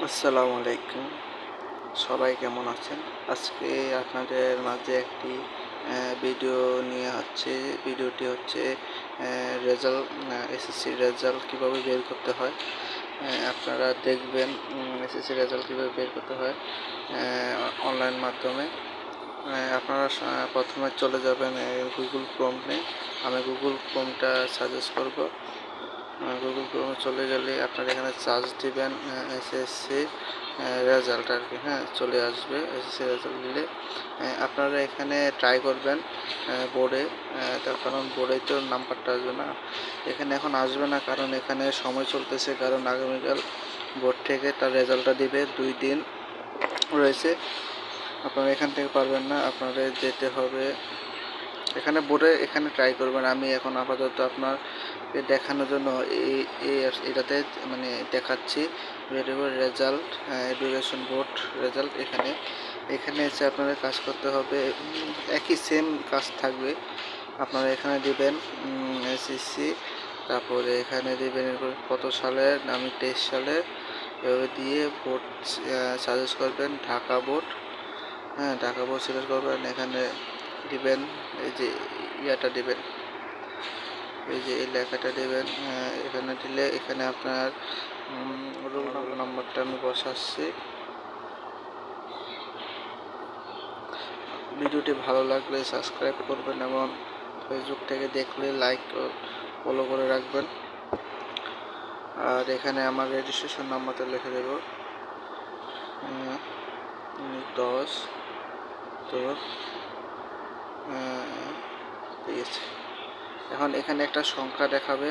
আসসালামু আলাইকুম। সবাই কেমন আছেন? আজকে আপনাদের মাঝে একটি ভিডিও নিয়ে হচ্ছে। ভিডিওটি হচ্ছে রেজাল্ট, এসএসসির রেজাল্ট কীভাবে বের করতে হয়। আপনারা দেখবেন এসএসসির রেজাল্ট কীভাবে বের করতে হয় অনলাইন মাধ্যমে। আপনারা প্রথমে চলে যাবেন গুগল ক্রোমে। আমি গুগল ক্রোমটা সাজেস্ট করব। গুগল ক্রোমে চলে গেলে আপনারা এখানে সার্চ দিবেন এসএসসি রেজাল্ট আর কি, হ্যাঁ চলে আসবে। এসএসসি রেজাল্ট দিলে আপনারা এখানে ট্রাই করবেন বোর্ডে, তার কারণ বোর্ডে তো নাম্বারটা আসবে না, এখানে এখন আসবে না, কারণ এখানে সময় চলতেছে, কারণ আগামীকাল বোর্ড থেকে তার রেজাল্টটা দিবে, 2 দিন রয়েছে। আপনারা এখান থেকে পারবেন না, আপনাদের যেতে হবে এখানে বোর্ডে, এখানে ট্রাই করবেন। আমি এখন আপাতত আপনার দেখানোর জন্য এটাতে মানে দেখাচ্ছি রেজাল্ট, এডুকেশন বোর্ড রেজাল্ট। এখানে এসে আপনাদের কাজ করতে হবে, একই সেম কাজ থাকবে। আপনারা এখানে দিবেন এসএসসি, তারপরে এখানে দিবেন কত সালের, আমি 23 সালের, এভাবে দিয়ে বোর্ড সাজেস্ট করবেন ঢাকা বোর্ড। হ্যাঁ, ঢাকা বোর্ড সিলেক্ট করবেন, এখানে দিবেন এই যে ইয়াটা দিবেন, এই যে এই লেখাটা দেবেন। এখানে দিলে এখানে আপনার রোল নাম্বারটা আমি বসাচ্ছি। ভিডিওটি ভালো লাগলে সাবস্ক্রাইব করবেন এবং ফেসবুক থেকে দেখলে লাইক ও ফলো করে রাখবেন। আর এখানে আমার রেজিস্ট্রেশন নাম্বারটা লিখে দেব 10 তো ঠিক আছে। এখন এখানে একটা সংখ্যা দেখাবে,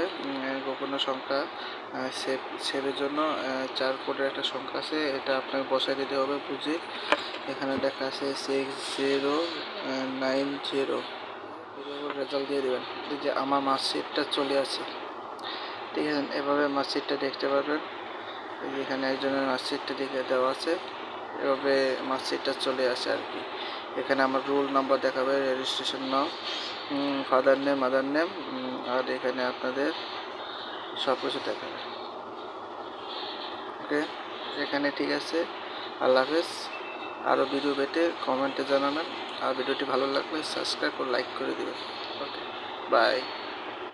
গোপন সংখ্যা, সেভের জন্য 4 কোডের একটা সংখ্যা আছে, এটা আপনাকে বসাই দিতে হবে বুঝে। এখানে লেখা আছে 6090, রেজাল্ট দিয়ে দেবেন। এই যে আমার মার্কশিটটা চলে আসে, ঠিক আছে। এভাবে মার্কশিটটা দেখতে পারবেন, এই যে এখানে একজনের মার্কশিটটা দেখে দেওয়া আছে, এভাবে মার্কশিটটা চলে আসে আর কি। এখানে আমার রোল নাম্বার দেখাবে, রেজিস্ট্রেশন নাম, ফাদার নেম, মাদার নেম, আর এখানে আপনাদের সব কিছু দেখাবে। ওকে, এখানে ঠিক আছে। আল্লাহ হাফেজ। আরও ভিডিও পেতে কমেন্টে জানাবেন, আর ভিডিওটি ভালো লাগলে সাবস্ক্রাইব ও লাইক করে দেবেন। ওকে, বাই।